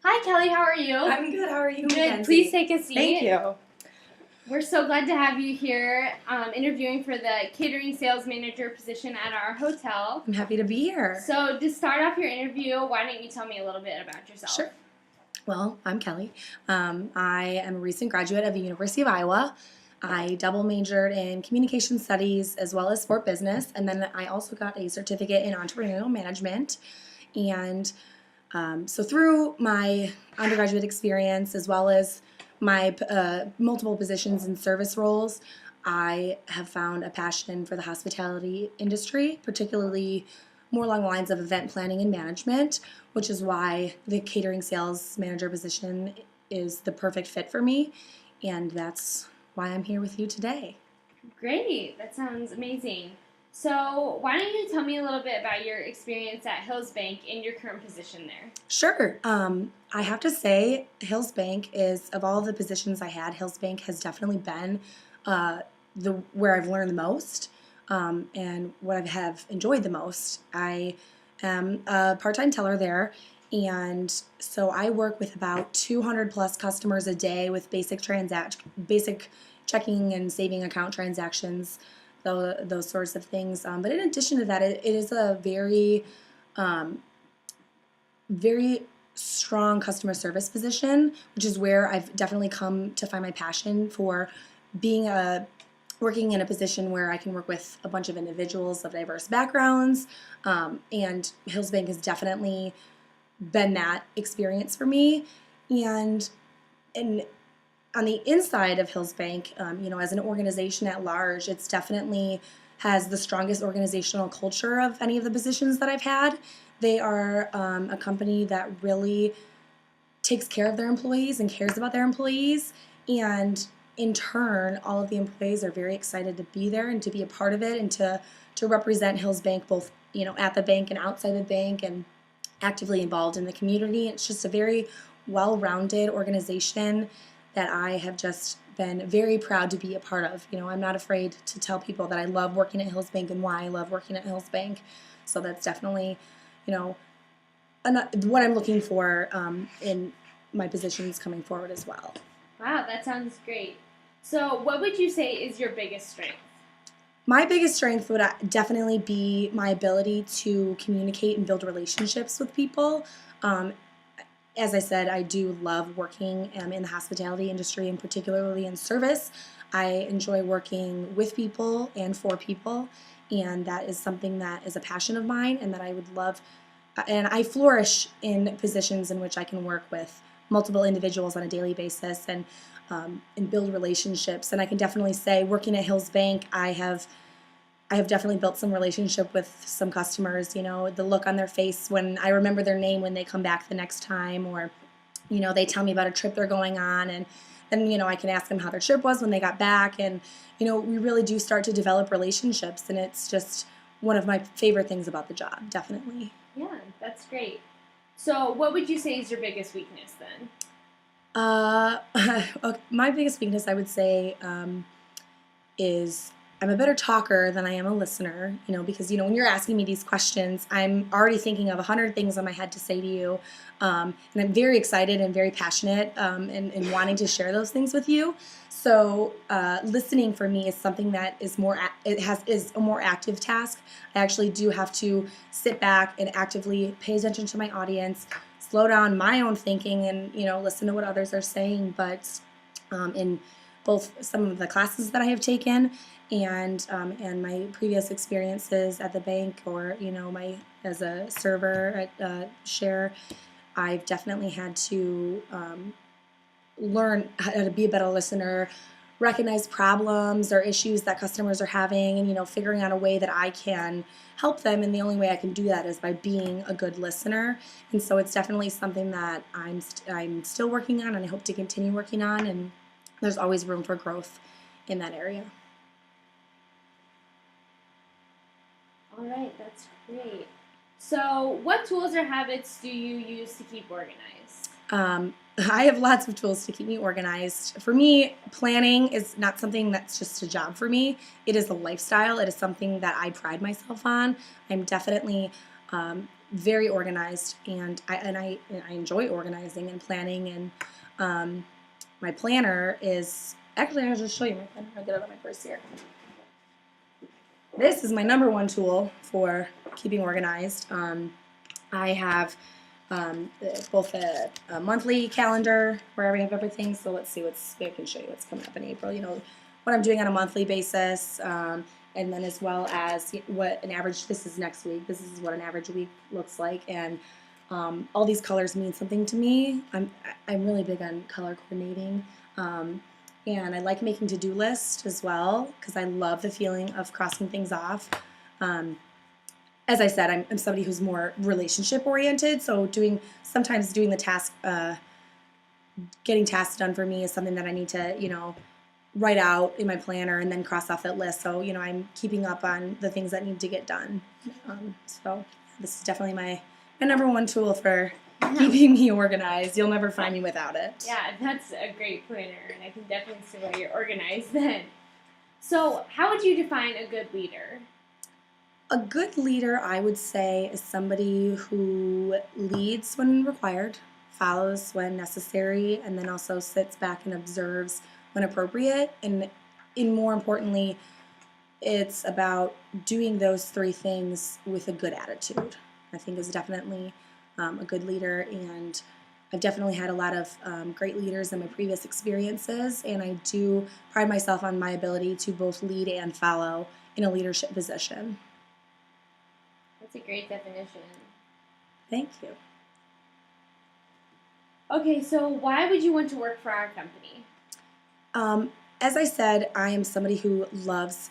Hi, Kelly. How are you? I'm good. How are you, Good. Mackenzie? Please take a seat. Thank you. We're so glad to have you here interviewing for the catering sales manager position at our hotel. I'm happy to be here. So, to start off your interview, why don't you tell me a little bit about yourself? Sure. Well, I'm Kelly. I am a recent graduate of the University of Iowa. I double majored in communication studies as well as sport business, and then I also got a certificate in entrepreneurial management. And so through my undergraduate experience as well as my multiple positions in service roles, I have found a passion for the hospitality industry, particularly more along the lines of event planning and management, which is why the catering sales manager position is the perfect fit for me, and that's why I'm here with you today. Great. That sounds amazing. So, why don't you tell me a little bit about your experience at Hills Bank and your current position there? Sure. I have to say, Hills Bank is, of all the positions I had, Hills Bank has definitely been the where I've learned the most and what I have enjoyed the most. I am a part-time teller there, and so I work with about 200 plus customers a day with basic checking and saving account transactions, those sorts of things. But in addition to that, it is a um, very strong customer service position, which is where I've definitely come to find my passion for working in a position where I can work with a bunch of individuals of diverse backgrounds. And Hills Bank has definitely been that experience for me. And on the inside of Hills Bank, as an organization at large, it's definitely has the strongest organizational culture of any of the positions that I've had. They are a company that really takes care of their employees and cares about their employees. And in turn, all of the employees are very excited to be there and to be a part of it and to represent Hills Bank both, at the bank and outside the bank and actively involved in the community. It's just a very well-rounded organization that I have just been very proud to be a part of. I'm not afraid to tell people that I love working at Hills Bank and why I love working at Hills Bank. So that's definitely, what I'm looking for in my positions coming forward as well. Wow, that sounds great. So, what would you say is your biggest strength? My biggest strength would definitely be my ability to communicate and build relationships with people. As I said, I do love working in the hospitality industry and particularly in service. I enjoy working with people and for people, and that is something that is a passion of mine and that I would love. And I flourish in positions in which I can work with multiple individuals on a daily basis and build relationships. And I can definitely say, working at Hills Bank, I have definitely built some relationship with some customers. The look on their face when I remember their name when they come back the next time, or they tell me about a trip they're going on, and then I can ask them how their trip was when they got back, and we really do start to develop relationships, and it's just one of my favorite things about the job, definitely. Yeah, that's great. So, what would you say is your biggest weakness then? My biggest weakness, I would say, is I'm a better talker than I am a listener, because, when you're asking me these questions, I'm already thinking of 100 things in my head to say to you. And I'm very excited and very passionate and wanting to share those things with you. So listening for me is something that is is a more active task. I actually do have to sit back and actively pay attention to my audience, slow down my own thinking, and listen to what others are saying. But in both some of the classes that I have taken and my previous experiences at the bank, or my as a server at Share, I've definitely had to learn how to be a better listener, recognize problems or issues that customers are having, and figuring out a way that I can help them. And the only way I can do that is by being a good listener. And so it's definitely something that I'm still working on, and I hope to continue working on. And there's always room for growth in that area. All right, that's great. So, what tools or habits do you use to keep organized? I have lots of tools to keep me organized. For me, planning is not something that's just a job for me. It is a lifestyle. It is something that I pride myself on. I'm definitely very organized, and I enjoy organizing and planning. And my planner is actually, I'll just show you my planner. I'll get it out of my purse here. This is my number one tool for keeping organized. I have both a monthly calendar where I have everything. So let's see I can show you what's coming up in April. You know, what I'm doing on a monthly basis, and then as well as what an average. This is next week. This is what an average week looks like, and all these colors mean something to me. I'm really big on color coordinating. And I like making to-do lists as well because I love the feeling of crossing things off. As I said, I'm somebody who's more relationship oriented, so sometimes doing the task, getting tasks done for me is something that I need to, write out in my planner and then cross off that list. So, I'm keeping up on the things that need to get done. So this is definitely my number one tool for keeping me organized. You'll never find me without it. Yeah, that's a great planner, and I can definitely see why you're organized then. So, how would you define a good leader? A good leader, I would say, is somebody who leads when required, follows when necessary, and then also sits back and observes when appropriate. And more importantly, it's about doing those three things with a good attitude. I think is definitely a good leader, and I've definitely had a lot of great leaders in my previous experiences, and I do pride myself on my ability to both lead and follow in a leadership position. That's a great definition. Thank you. Okay, so why would you want to work for our company? As I said, I am somebody who loves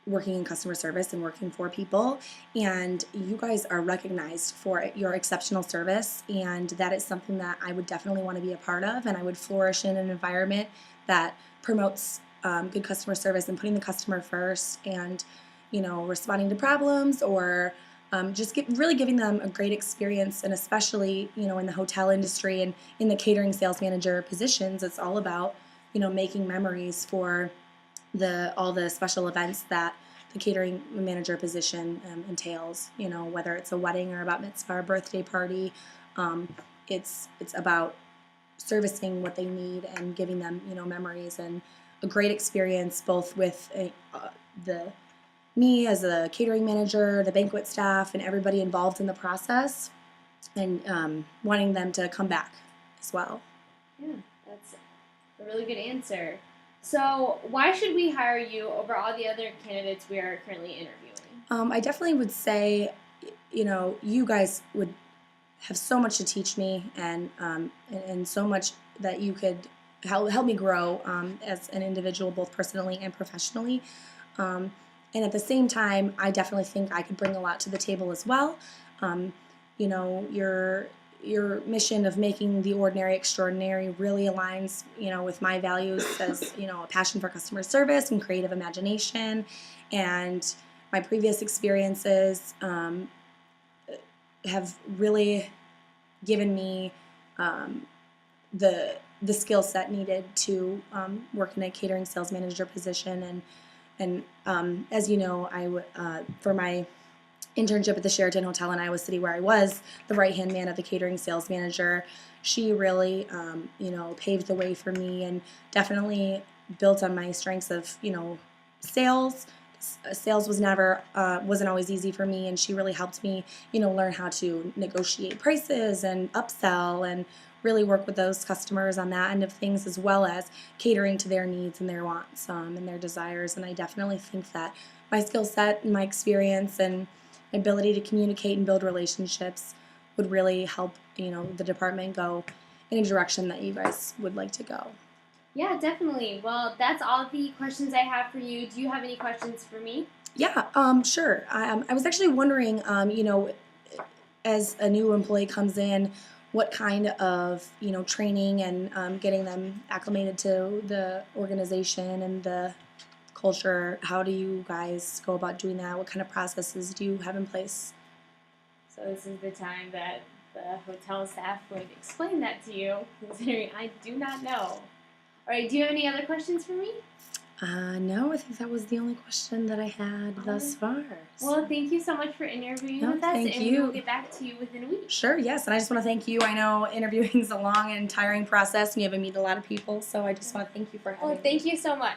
working in customer service and working for people, and you guys are recognized for your exceptional service, and that is something that I would definitely want to be a part of, and I would flourish in an environment that promotes good customer service and putting the customer first, and responding to problems, or just really giving them a great experience. And especially in the hotel industry and in the catering sales manager positions, it's all about making memories for all the special events that the catering manager position entails. Whether it's a wedding or a bat mitzvah or birthday party, it's about servicing what they need and giving them memories and a great experience, both with me as a catering manager, the banquet staff, and everybody involved in the process, and wanting them to come back as well. Yeah, that's a really good answer. So, why should we hire you over all the other candidates we are currently interviewing? I definitely would say, you guys would have so much to teach me, and so much that you could help me grow as an individual, both personally and professionally. And at the same time, I definitely think I could bring a lot to the table as well. Your mission of making the ordinary extraordinary really aligns, with my values as, a passion for customer service and creative imagination. And my previous experiences have really given me the skill set needed to work in a catering sales manager position. And as you know, for my internship at the Sheraton Hotel in Iowa City, where I was the right-hand man of the catering sales manager, she really, paved the way for me and definitely built on my strengths of, sales. Sales wasn't always easy for me, and she really helped me, learn how to negotiate prices and upsell and really work with those customers on that end of things, as well as catering to their needs and their wants and their desires. And I definitely think that my skill set and my experience and ability to communicate and build relationships would really help, the department go in a direction that you guys would like to go. Yeah, definitely. Well, that's all the questions I have for you. Do you have any questions for me? Yeah, sure. I was actually wondering, as a new employee comes in, what kind of, training and getting them acclimated to the organization and the culture, how do you guys go about doing that? What kind of processes do you have in place? So this is the time that the hotel staff would explain that to you, considering I do not know. All right, do you have any other questions for me? No, I think that was the only question that I had thus far. Well, thank you so much for interviewing No, with us, thank and you. we'll get back to you within a week. Sure, yes, and I just want to thank you. I know interviewing is a long and tiring process, and you haven't met a lot of people, so I just want to thank you for having me. Well, thank you so much.